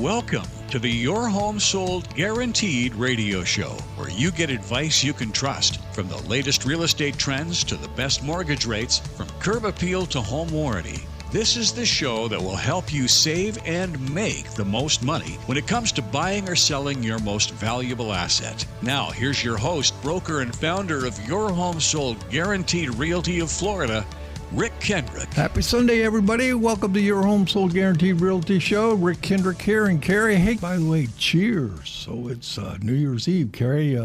Welcome to the Your Home Sold Guaranteed radio show, where you get advice you can trust, from the latest real estate trends to the best mortgage rates, from curb appeal to home warranty. This is the show that will help you save and make the most money when it comes to buying or selling your most valuable asset. Now, here's your host, broker and founder of Your Home Sold Guaranteed Realty of Florida, Rick Kendrick. Happy Sunday, everybody. Welcome to Your Home Sold Guaranteed Realty Show. Rick Kendrick here. And Carrie, hey, by the way, cheers. So it's New Year's Eve, Carrie.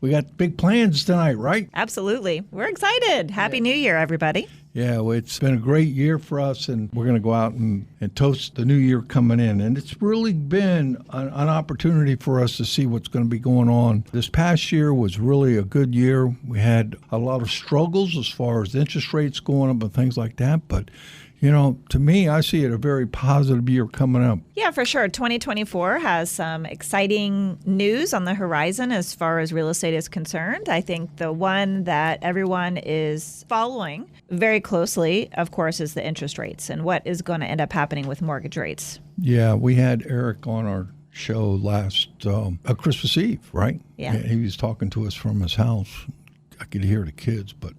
We got big plans tonight, right? Absolutely. We're excited. Happy New Year, everybody. Yeah, well, it's been a great year for us, and we're going to go out and toast the new year coming in. And it's really been an opportunity for us to see what's going to be going on. This past year was really a good year. We had a lot of struggles as far as interest rates going up and things like that, but you know, to me, I see it a very positive year coming up. Yeah, for sure. 2024 has some exciting news on the horizon as far as real estate is concerned. I think the one that everyone is following very closely, of course, is the interest rates and what is going to end up happening with mortgage rates. Yeah, we had Eric on our show last Christmas Eve, right? Yeah. He was talking to us from his house. I could hear the kids, but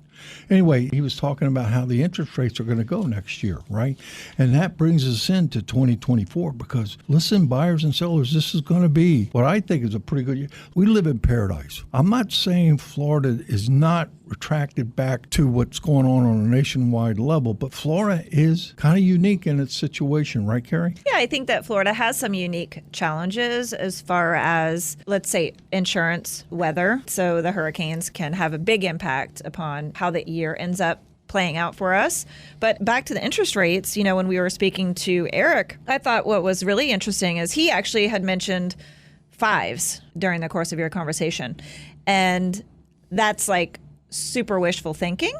anyway, he was talking about how the interest rates are going to go next year, right? And that brings us into 2024 because, listen, buyers and sellers, this is going to be what I think is a pretty good year. We live in paradise. I'm not saying Florida is not retracted back to what's going on a nationwide level, but Florida is kind of unique in its situation, right, Carrie? Yeah, I think that Florida has some unique challenges as far as, let's say, insurance, weather. So the hurricanes can have a big impact upon how the year ends up playing out for us. But back to the interest rates, you know, when we were speaking to Eric, I thought what was really interesting is he actually had mentioned fives during the course of your conversation. And that's like super wishful thinking.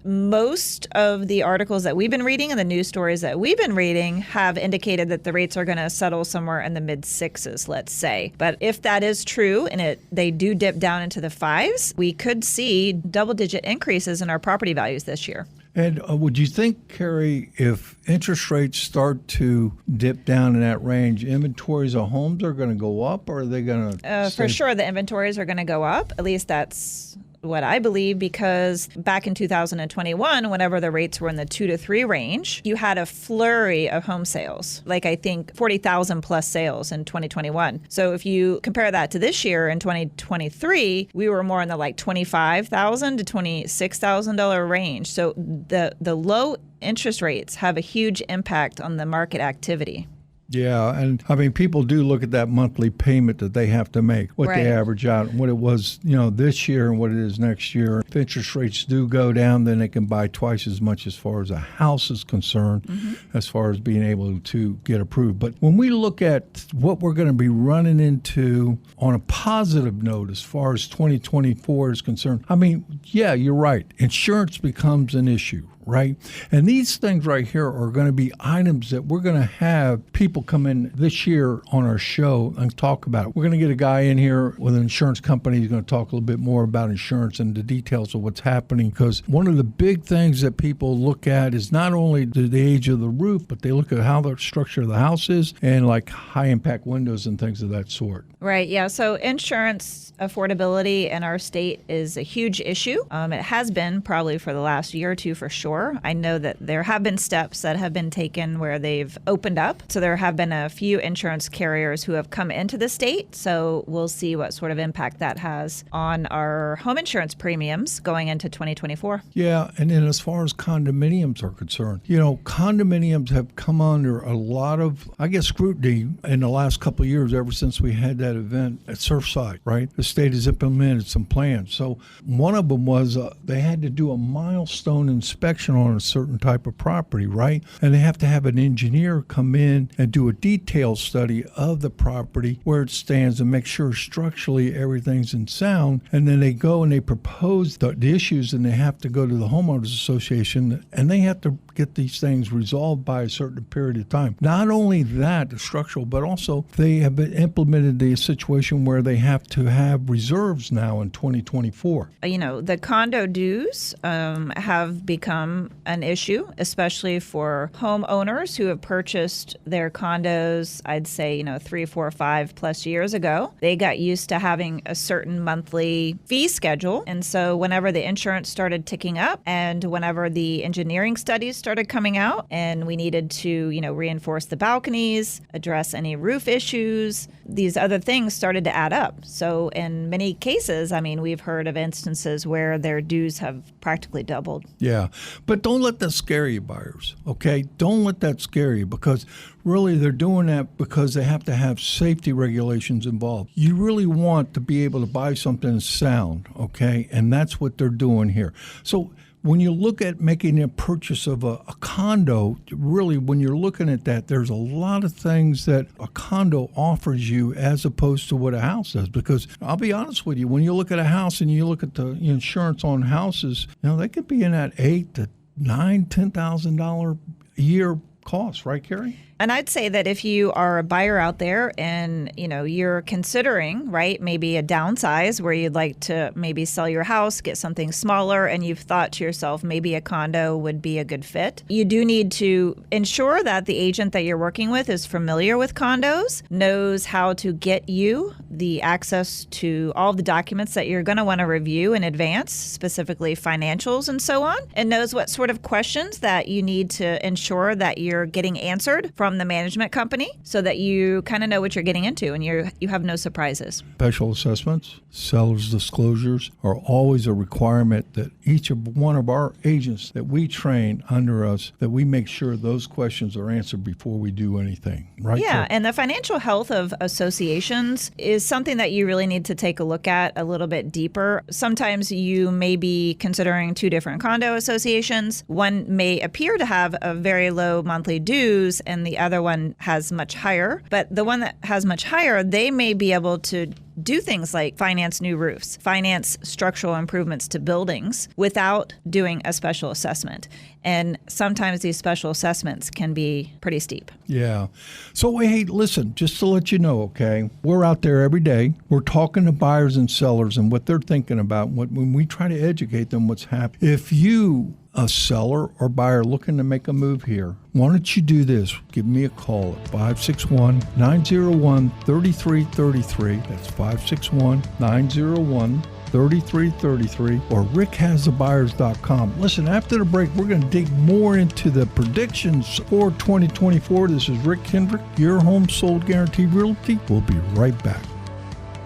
Most of the articles that we've been reading and the news stories that we've been reading have indicated that the rates are going to settle somewhere in the mid sixes, let's say. But if that is true and they do dip down into the fives, we could see double-digit increases in our property values this year. And would you think, Carrie, if interest rates start to dip down in that range, inventories of homes are going to go up, or are they going to For sure, the inventories are going to go up. At least that's what I believe, because back in 2021, whenever the rates were in the 2 to 3 range, you had a flurry of home sales, like I think 40,000 plus sales in 2021. So if you compare that to this year in 2023, we were more in the like $25,000 to $26,000 range. So the low interest rates have a huge impact on the market activity. Yeah, and I mean, people do look at that monthly payment that they have to make, what Right. they average out, and what it was, you know, this year and what it is next year. If interest rates do go down, then they can buy twice as much as far as a house is concerned, as far as being able to get approved. But when we look at what we're going to be running into on a positive note as far as 2024 is concerned, I mean, yeah, you're right. Insurance becomes an issue. Right? And these things right here are going to be items that we're going to have people come in this year on our show and talk about. We're going to get a guy in here with an insurance company who's going to talk a little bit more about insurance and the details of what's happening, because one of the big things that people look at is not only the age of the roof, but they look at how the structure of the house is and like high impact windows and things of that sort. Right. Yeah. So insurance affordability in our state is a huge issue. It has been probably for the last year or two for sure. I know that there have been steps that have been taken where they've opened up. So there have been a few insurance carriers who have come into the state. So we'll see what sort of impact that has on our home insurance premiums going into 2024. Yeah. And then as far as condominiums are concerned, you know, condominiums have come under a lot of, I guess, scrutiny in the last couple of years, ever since we had that event at Surfside, right? The state has implemented some plans. So one of them was they had to do a milestone inspection on a certain type of property, right? And they have to have an engineer come in and do a detailed study of the property, where it stands, and make sure structurally everything's in sound. And then they go and they propose the issues, and they have to go to the homeowners association, and they have to get these things resolved by a certain period of time. Not only that, the structural, but also they have implemented the situation where they have to have reserves now in 2024. You know, the condo dues have become an issue, especially for homeowners who have purchased their condos, I'd say, 3, 4, 5 plus years ago, they got used to having a certain monthly fee schedule. And so whenever the insurance started ticking up and whenever the engineering studies started coming out and we needed to, reinforce the balconies, address any roof issues, these other things started to add up. So in many cases, we've heard of instances where their dues have practically doubled. Yeah, but don't let that scare you, buyers, okay? Don't let that scare you, because really they're doing that because they have to have safety regulations involved. You really want to be able to buy something sound, okay? And that's what they're doing here. So when you look at making a purchase of a condo, really when you're looking at that, there's a lot of things that a condo offers you as opposed to what a house does. Because I'll be honest with you, when you look at a house and you look at the insurance on houses, they could be in that $8,000 to $9,000, $10,000 a year cost, right, Carrie? And I'd say that if you are a buyer out there and, you're considering, right, maybe a downsize where you'd like to maybe sell your house, get something smaller, and you've thought to yourself, maybe a condo would be a good fit. You do need to ensure that the agent that you're working with is familiar with condos, knows how to get you the access to all the documents that you're going to want to review in advance, specifically financials and so on, and knows what sort of questions that you need to ensure that you're getting answered from the management company so that you kind of know what you're getting into and you have no surprises. Special assessments, seller's disclosures are always a requirement that each of one of our agents that we train under us, that we make sure those questions are answered before we do anything, right? Yeah, and the financial health of associations is something that you really need to take a look at a little bit deeper. Sometimes you may be considering 2 different condo associations. One may appear to have a very low monthly dues and the other one has much higher. But the one that has much higher, they may be able to do things like finance new roofs, finance structural improvements to buildings without doing a special assessment. And sometimes these special assessments can be pretty steep. Yeah. So, hey, listen, just to let you know, okay, we're out there every day. We're talking to buyers and sellers and what they're thinking about when we try to educate them what's happening. If you, a seller or buyer looking to make a move here, why don't you do this? Give me a call at 561-901-3333. That's 561-901-3333 or rickhasthebuyers.com. Listen, after the break, we're going to dig more into the predictions for 2024. This is Rick Kendrick, your home sold guaranteed realty. We'll be right back.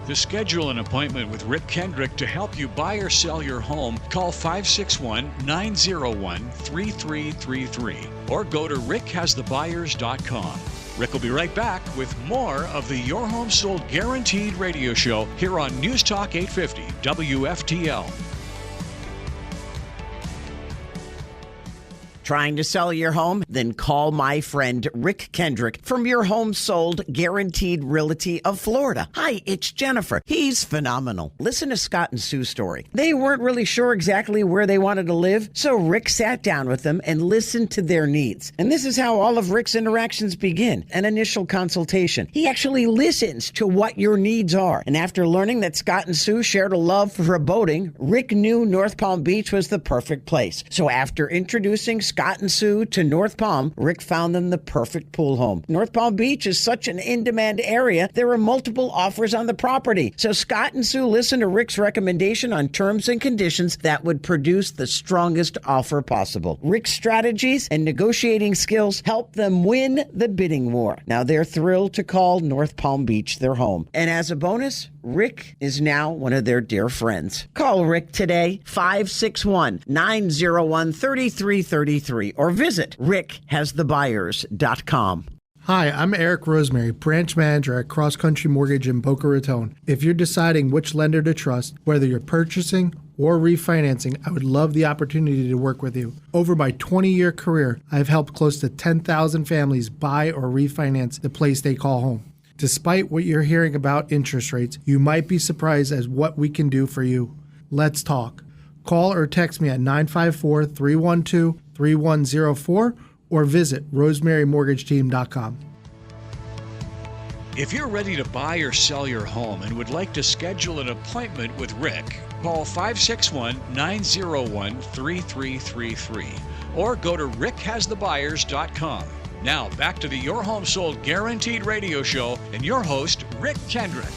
To schedule an appointment with Rick Kendrick to help you buy or sell your home, call 561-901-3333 or go to rickhasthebuyers.com. Rick will be right back with more of the Your Home Sold Guaranteed radio show here on News Talk 850 WFTL. Trying to sell your home? Then call my friend Rick Kendrick from Your Home Sold Guaranteed Realty of Florida. Hi, it's Jennifer. He's phenomenal. Listen to Scott and Sue's story. They weren't really sure exactly where they wanted to live, so Rick sat down with them and listened to their needs. And this is how all of Rick's interactions begin, an initial consultation. He actually listens to what your needs are. And after learning that Scott and Sue shared a love for boating, Rick knew North Palm Beach was the perfect place. So after introducing Scott and Sue to North Palm, Rick found them the perfect pool home. North Palm Beach is such an in-demand area, there were multiple offers on the property. So Scott and Sue listened to Rick's recommendation on terms and conditions that would produce the strongest offer possible. Rick's strategies and negotiating skills helped them win the bidding war. Now they're thrilled to call North Palm Beach their home. And as a bonus, Rick is now one of their dear friends. Call Rick today, 561-901-3333, or visit rickhasthebuyers.com. Hi, I'm Eric Rosemary, branch manager at Cross Country Mortgage in Boca Raton. If you're deciding which lender to trust, whether you're purchasing or refinancing, I would love the opportunity to work with you. Over my 20-year career, I've helped close to 10,000 families buy or refinance the place they call home. Despite what you're hearing about interest rates, you might be surprised as what we can do for you. Let's talk. Call or text me at 954-312-3104 or visit rosemarymortgageteam.com. If you're ready to buy or sell your home and would like to schedule an appointment with Rick, call 561-901-3333 or go to rickhasthebuyers.com. Now back to the Your Home Sold Guaranteed radio show and your host, Rick Kendrick.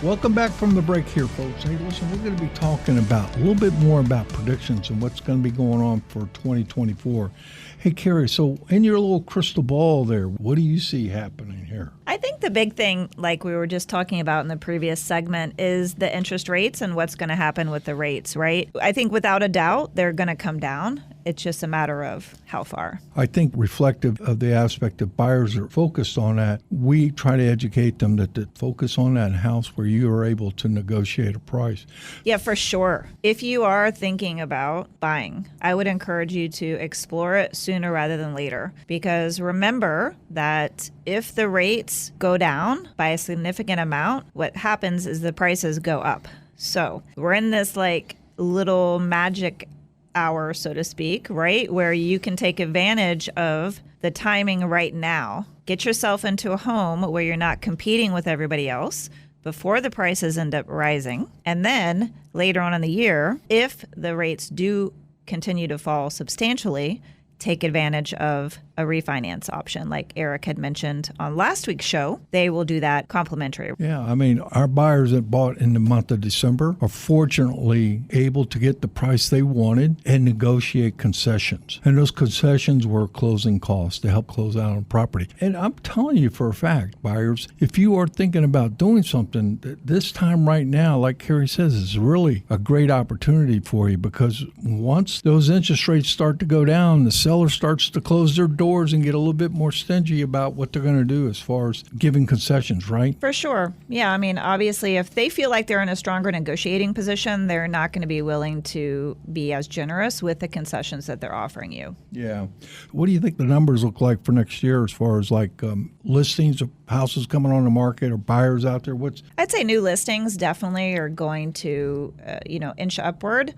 Welcome back from the break here, folks. Hey, listen, we're going to be talking about a little bit more about predictions and what's going to be going on for 2024. Hey, Carrie, so in your little crystal ball there, what do you see happening here? I think the big thing, like we were just talking about in the previous segment, is the interest rates and what's going to happen with the rates, right? I think without a doubt, they're going to come down. It's just a matter of how far. I think reflective of the aspect that buyers are focused on that, we try to educate them that to focus on that house where you are able to negotiate a price. Yeah, for sure. If you are thinking about buying, I would encourage you to explore it sooner rather than later. Because remember that if the rates go down by a significant amount, what happens is the prices go up. So we're in this like little magic hour, so to speak, right? Where you can take advantage of the timing right now. Get yourself into a home where you're not competing with everybody else before the prices end up rising. And then later on in the year, if the rates do continue to fall substantially, take advantage of a refinance option. Like Eric had mentioned on last week's show, they will do that complimentary. Yeah, I mean, our buyers that bought in the month of December are fortunately able to get the price they wanted and negotiate concessions. And those concessions were closing costs to help close out on property. And I'm telling you for a fact, buyers, if you are thinking about doing something, this time right now, like Carrie says, is really a great opportunity for you, because once those interest rates start to go down, the seller starts to close their doors and get a little bit more stingy about what they're going to do as far as giving concessions, right? For sure. Yeah, I mean, obviously, if they feel like they're in a stronger negotiating position, they're not going to be willing to be as generous with the concessions that they're offering you. Yeah. What do you think the numbers look like for next year as far as like listings of houses coming on the market or buyers out there? I'd say new listings definitely are going to, inch upward.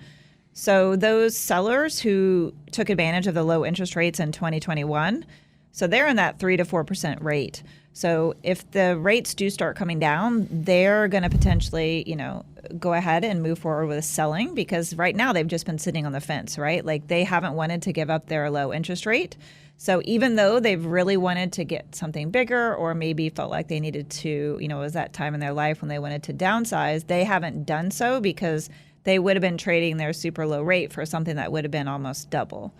So those sellers who took advantage of the low interest rates in 2021, so they're in that 3 to 4% rate. So if the rates do start coming down, they're going to potentially, go ahead and move forward with selling, because right now they've just been sitting on the fence, right? Like they haven't wanted to give up their low interest rate. So even though they've really wanted to get something bigger, or maybe felt like they needed to, it was that time in their life when they wanted to downsize, they haven't done so because they would have been trading their super low rate for something that would have been almost double.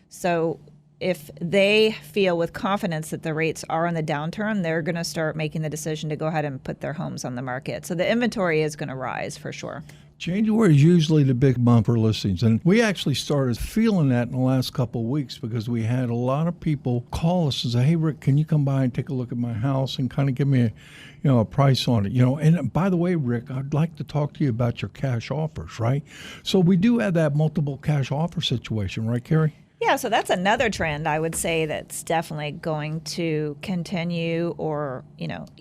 So if they feel with confidence that the rates are on the downturn, they're going to start making the decision to go ahead and put their homes on the market. So the inventory is going to rise for sure. January is usually the big month for listings, and we actually started feeling that in the last couple of weeks because we had a lot of people call us and say, hey, Rick, can you come by and take a look at my house and kind of give me a price on it? And by the way, Rick, I'd like to talk to you about your cash offers, right? So we do have that multiple cash offer situation, right, Carrie? Yeah, so that's another trend I would say that's definitely going to continue, or,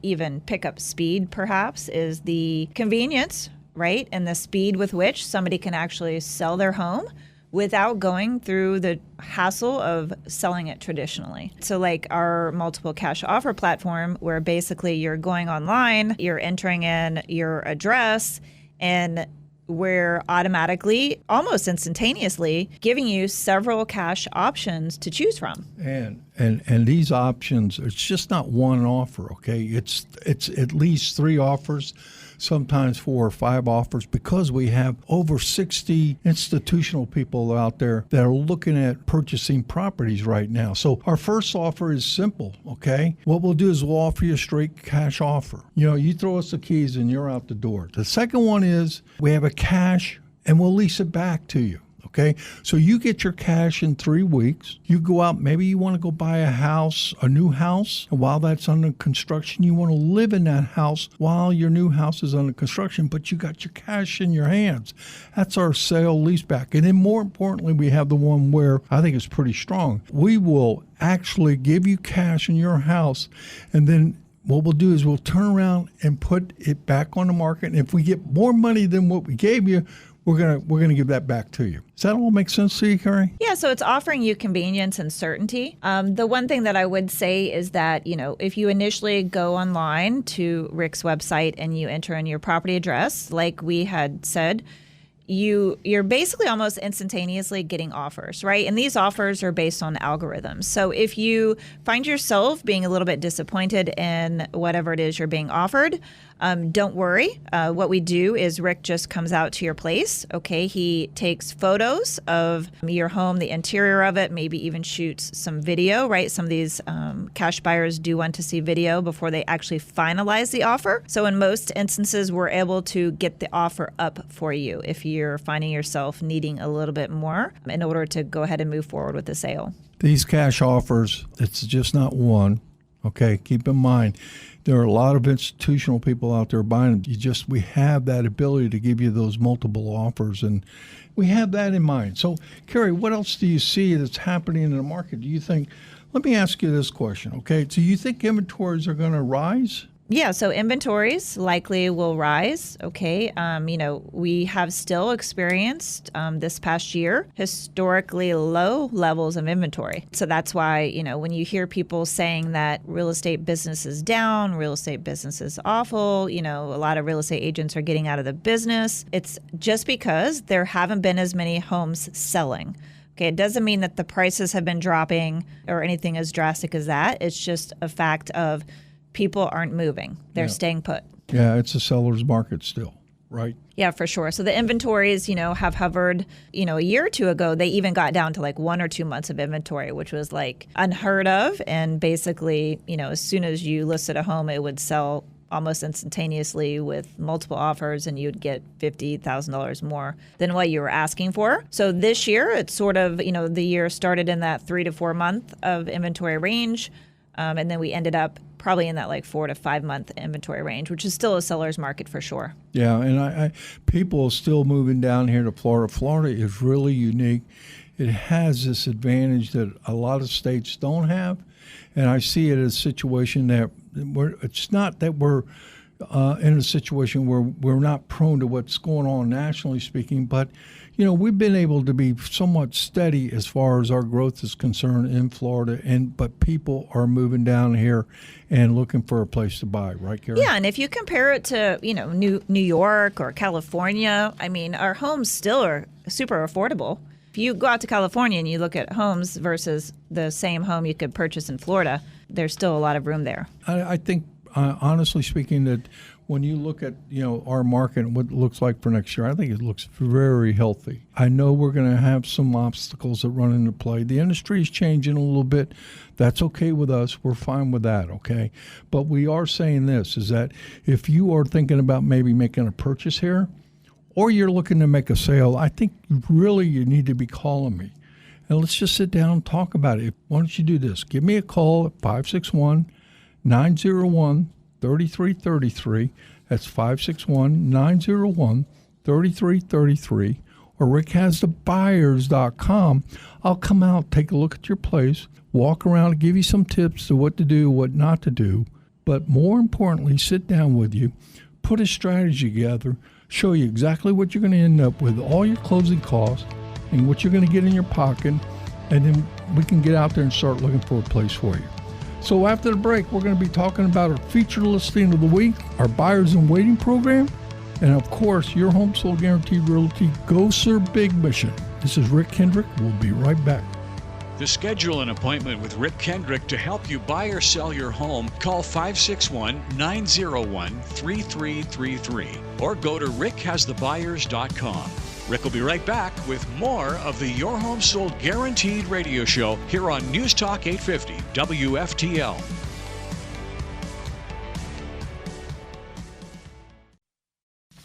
even pick up speed perhaps, is the convenience, right? And the speed with which somebody can actually sell their home without going through the hassle of selling it traditionally. So like our multiple cash offer platform, where basically you're going online, you're entering in your address, and we're automatically, almost instantaneously, giving you several cash options to choose from. And these options, it's just not one offer, okay? It's at least 3 offers, sometimes 4 or 5 offers, because we have over 60 institutional people out there that are looking at purchasing properties right now. So our first offer is simple, okay? What we'll do is we'll offer you a straight cash offer. You throw us the keys and you're out the door. The second one is we have a cash and we'll lease it back to you. Okay, so you get your cash in 3 weeks. You go out, maybe you want to go buy a new house, and while that's under construction, you want to live in that house while your new house is under construction, but you got your cash in your hands. That's our sale leaseback. And then more importantly, we have the one where I think it's pretty strong. We will actually give you cash in your house, and then what we'll do is we'll turn around and put it back on the market. And if we get more money than what we gave you, we're gonna give that back to you. Does that all make sense to you, Carrie? Yeah, so it's offering you convenience and certainty. The one thing that I would say is that, if you initially go online to Rick's website and you enter in your property address, like we had said, you're basically almost instantaneously getting offers, right? And these offers are based on algorithms. So if you find yourself being a little bit disappointed in whatever it is you're being offered, don't worry. What we do is Rick just comes out to your place. Okay, he takes photos of your home, the interior of it, maybe even shoots some video, right? Some of these cash buyers do want to see video before they actually finalize the offer. So in most instances, we're able to get the offer up for you if you're finding yourself needing a little bit more in order to go ahead and move forward with the sale. These cash offers, it's just not one. Okay, keep in mind, there are a lot of institutional people out there buying them. We have that ability to give you those multiple offers, and we have that in mind. So, Carrie, what else do you see that's happening in the market? Do you think, let me ask you this question, okay? So you think inventories are going to rise? Yeah, so inventories likely will rise. Okay, we have still experienced this past year historically low levels of inventory. So that's why, when you hear people saying that real estate business is down, real estate business is awful, a lot of real estate agents are getting out of the business. It's just because there haven't been as many homes selling. Okay, it doesn't mean that the prices have been dropping or anything as drastic as that. It's just a fact of people aren't moving. They're staying put. Yeah, it's a seller's market still, right? Yeah, for sure. So the inventories, have hovered, a year or two ago, they even got down to like 1 or 2 months of inventory, which was like unheard of. And basically, as soon as you listed a home, it would sell almost instantaneously with multiple offers, and you'd get $50,000 more than what you were asking for. So this year, it's sort of, the year started in that 3 to 4 month of inventory range. And then we ended up probably in that like 4 to 5 month inventory range, which is still a seller's market for sure. Yeah, and people are still moving down here to Florida. Florida is really unique. It has this advantage that a lot of states don't have. And I see it as a situation that it's not that we're in a situation where we're not prone to what's going on nationally speaking, but we've been able to be somewhat steady as far as our growth is concerned in Florida, but people are moving down here and looking for a place to buy, right, Karen? Yeah, and if you compare it to New York or California, I mean, our homes still are super affordable. If you go out to California and you look at homes versus the same home you could purchase in Florida, there's still a lot of room there. I think, honestly speaking, that when you look at our market and what it looks like for next year, I think it looks very healthy. I know we're going to have some obstacles that run into play. The industry is changing a little bit. That's okay with us. We're fine with that, okay? But we are saying this, is that if you are thinking about maybe making a purchase here, or you're looking to make a sale, I think you need to be calling me. And let's just sit down and talk about it. Why don't you do this? Give me a call at 561-901-3333. That's 561-901-3333. Or rickhasthebuyers.com. I'll come out, take a look at your place, walk around and give you some tips to what to do, what not to do. But more importantly, sit down with you, put a strategy together, show you exactly what you're going to end up with, all your closing costs, and what you're going to get in your pocket, and then we can get out there and start looking for a place for you. So after the break, we're going to be talking about our featured listing of the week, our buyers in waiting program, and of course, your home sold guaranteed realty Go Sir Big mission. This is Rick Kendrick. We'll be right back. To schedule an appointment with Rick Kendrick to help you buy or sell your home, call 561-901-3333 or go to rickhasthebuyers.com. Rick will be right back with more of the Your Home Sold Guaranteed radio show here on News Talk 850 WFTL.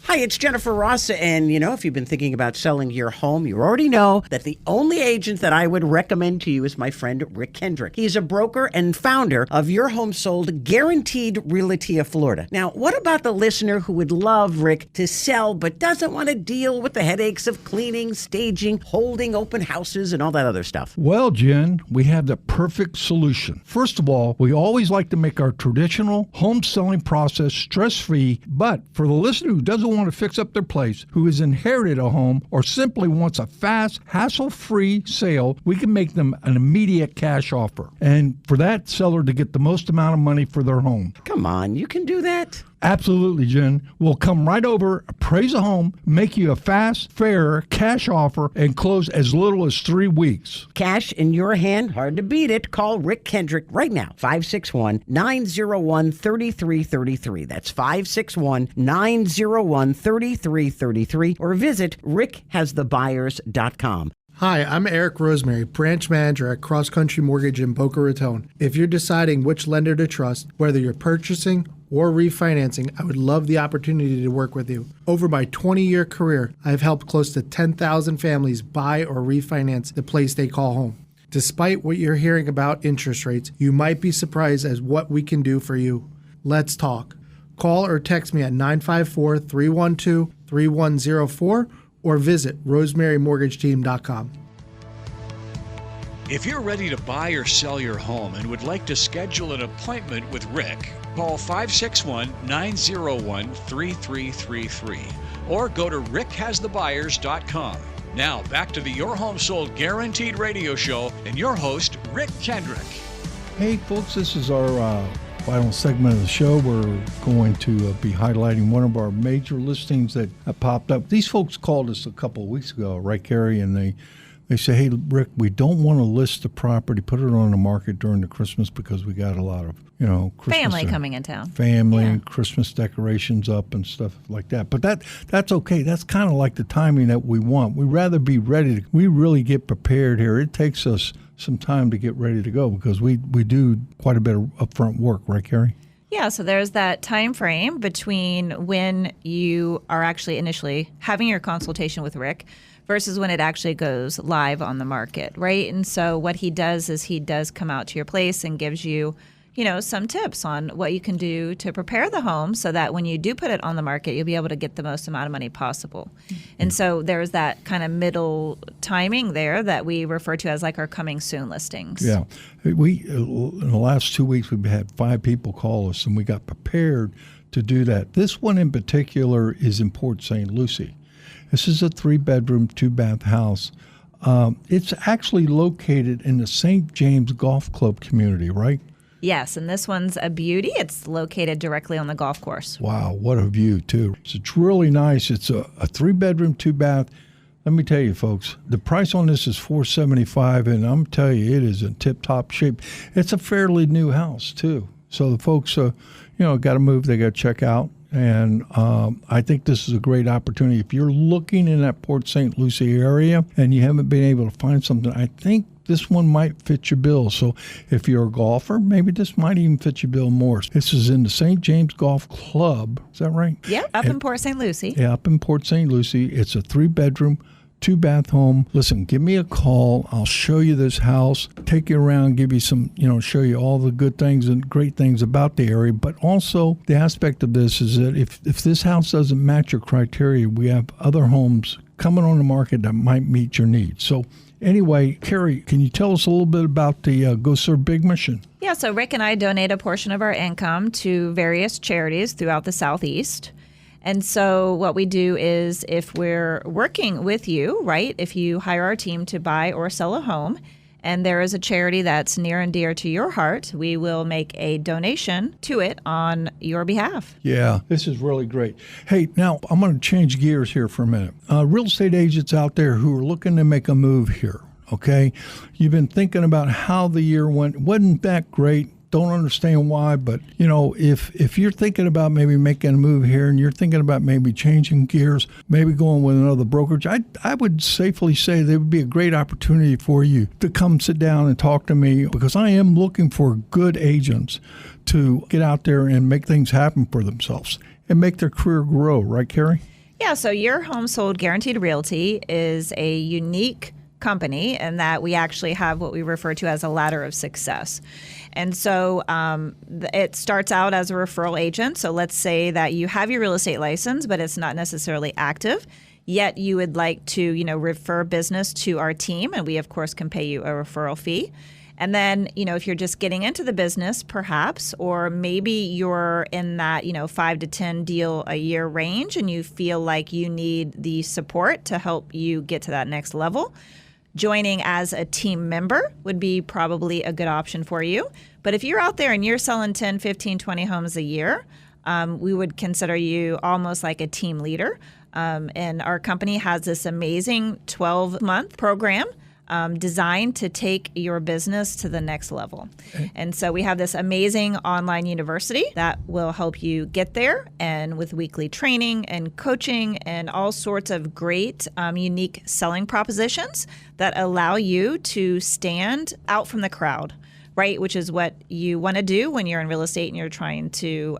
Hi, it's Jennifer Ross, and if you've been thinking about selling your home, you already know that the only agent that I would recommend to you is my friend Rick Kendrick. He's a broker and founder of Your Home Sold Guaranteed Realty of Florida. Now, what about the listener who would love Rick to sell but doesn't want to deal with the headaches of cleaning, staging, holding open houses, and all that other stuff? Well, Jen, we have the perfect solution. First of all, we always like to make our traditional home selling process stress-free, but for the listener who doesn't want to fix up their place, who has inherited a home, or simply wants a fast, hassle-free sale, we can make them an immediate cash offer. And for that seller to get the most amount of money for their home. Come on, you can do that? Absolutely, Jen. We'll come right over, appraise a home, make you a fast, fair cash offer, and close as little as 3 weeks. Cash in your hand, hard to beat it. Call Rick Kendrick right now, 561-901-3333. That's 561-901-3333. Or visit rickhasthebuyers.com. Hi, I'm Eric Rosemary, branch manager at Cross Country Mortgage in Boca Raton. If you're deciding which lender to trust, whether you're purchasing or refinancing, I would love the opportunity to work with you. Over my 20-year career, I've helped close to 10,000 families buy or refinance the place they call home. Despite what you're hearing about interest rates, you might be surprised as what we can do for you. Let's talk. Call or text me at 954-312-3104 or visit rosemarymortgageteam.com. If you're ready to buy or sell your home and would like to schedule an appointment with Rick, call 561-901-3333 or go to rickhasthebuyers.com. Now, back to the Your Home Sold Guaranteed radio show and your host, Rick Kendrick. Hey, folks, this is our final segment of the show. We're going to be highlighting one of our major listings that popped up. These folks called us a couple of weeks ago, right, Carrie? And they say, hey, Rick, we don't want to list the property, put it on the market during the Christmas because we got a lot of, Christmas family coming in town. Family and Christmas decorations up and stuff like that. But that's okay. That's kind of like the timing that we want. We'd rather be ready. We really get prepared here. It takes us some time to get ready to go because we do quite a bit of upfront work, right, Carrie? Yeah, so there's that time frame between when you are actually initially having your consultation with Rick versus when it actually goes live on the market, right? And so what he does is he does come out to your place and gives you, some tips on what you can do to prepare the home so that when you do put it on the market, you'll be able to get the most amount of money possible. And so there's that kind of middle timing there that we refer to as like our coming soon listings. Yeah. We in the last 2 weeks, we've had 5 people call us, and we got prepared to do that. This one in particular is in Port St. Lucie. This is a 3-bedroom, 2-bath house. It's actually located in the St. James Golf Club community, right? Yes, and this one's a beauty. It's located directly on the golf course. Wow, what a view, too. So it's really nice. It's a 3-bedroom, 2-bath. Let me tell you, folks, the price on this is $475, and I'm telling you, it is in tip-top shape. It's a fairly new house, too. So the folks, got to move. They got to check out. And I think this is a great opportunity. If you're looking in that Port St. Lucie area and you haven't been able to find something, I think this one might fit your bill. So if you're a golfer, maybe this might even fit your bill more. This is in the St. James Golf Club. Is that right? Yeah, up in Port St. Lucie. Yeah, up in Port St. Lucie. It's a 3-bedroom, 2-bath home. Listen, give me a call. I'll show you this house, take you around, give you some, show you all the good things and great things about the area. But also the aspect of this is that if this house doesn't match your criteria, we have other homes coming on the market that might meet your needs. So anyway, Carrie, can you tell us a little bit about the Go Serve Big mission? Yeah, so Rick and I donate a portion of our income to various charities throughout the Southeast. And so what we do is if we're working with you, right, if you hire our team to buy or sell a home, and there is a charity that's near and dear to your heart, we will make a donation to it on your behalf. Yeah, this is really great. Hey, now I'm going to change gears here for a minute. Real estate agents out there who are looking to make a move here, okay? You've been thinking about how the year went. Wasn't that great? Don't understand why, but if you're thinking about maybe making a move here and you're thinking about maybe changing gears, maybe going with another brokerage, I would safely say there would be a great opportunity for you to come sit down and talk to me, because I am looking for good agents to get out there and make things happen for themselves and make their career grow, right, Carrie? Yeah, so Your Home Sold Guaranteed Realty is a unique company in that we actually have what we refer to as a ladder of success. And so it starts out as a referral agent. So let's say that you have your real estate license, but it's not necessarily active, yet you would like to, refer business to our team. And we, of course, can pay you a referral fee. And then, if you're just getting into the business, perhaps, or maybe you're in that, 5 to 10 deal a year range and you feel like you need the support to help you get to that next level, joining as a team member would be probably a good option for you. But if you're out there and you're selling 10, 15, 20 homes a year, we would consider you almost like a team leader. And our company has this amazing 12-month program designed to take your business to the next level. Okay. And so we have this amazing online university that will help you get there, and with weekly training and coaching and all sorts of great unique selling propositions that allow you to stand out from the crowd, right? Which is what you want to do when you're in real estate and you're trying to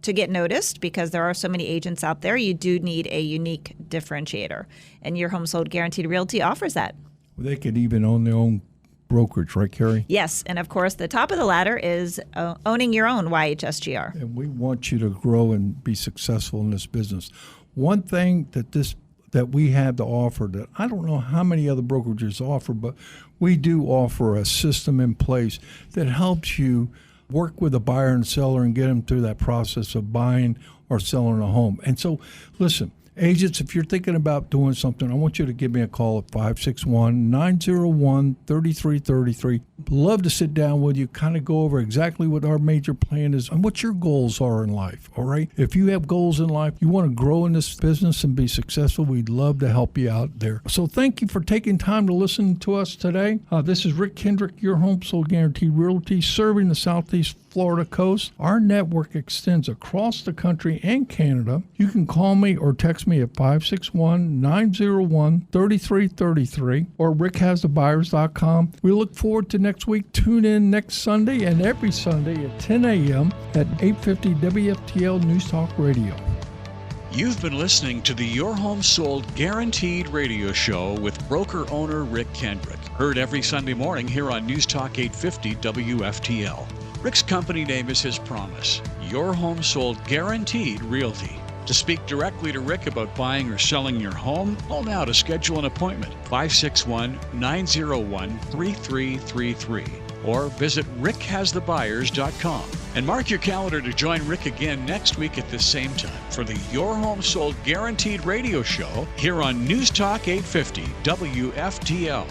get noticed, because there are so many agents out there. You do need a unique differentiator, and Your Home Sold Guaranteed Realty offers that. They could even own their own brokerage, right, Carrie? Yes, and of course, the top of the ladder is owning your own YHSGR. And we want you to grow and be successful in this business. One thing that we have to offer that I don't know how many other brokerages offer, but we do offer a system in place that helps you work with a buyer and seller and get them through that process of buying or selling a home. And so, listen, agents, if you're thinking about doing something, I want you to give me a call at 561-901-3333. Love to sit down with you, kind of go over exactly what our major plan is and what your goals are in life, all right? If you have goals in life, you want to grow in this business and be successful, we'd love to help you out there. So thank you for taking time to listen to us today. This is Rick Kendrick, Your Home Sold Guaranteed Realty, serving the Southeast Florida coast. Our network extends across the country and Canada. You can call me or text me at 561-901-3333 or rickhasthebuyers.com. We look forward to next week. Tune in next Sunday and every Sunday at 10 a.m. at 850 WFTL News Talk Radio. You've been listening to the Your Home Sold Guaranteed radio show with broker-owner Rick Kendrick. Heard every Sunday morning here on News Talk 850 WFTL. Rick's company name is his promise, Your Home Sold Guaranteed Realty. To speak directly to Rick about buying or selling your home, call now to schedule an appointment, 561-901-3333, or visit rickhasthebuyers.com. And mark your calendar to join Rick again next week at this same time for the Your Home Sold Guaranteed radio show here on News Talk 850 WFTL.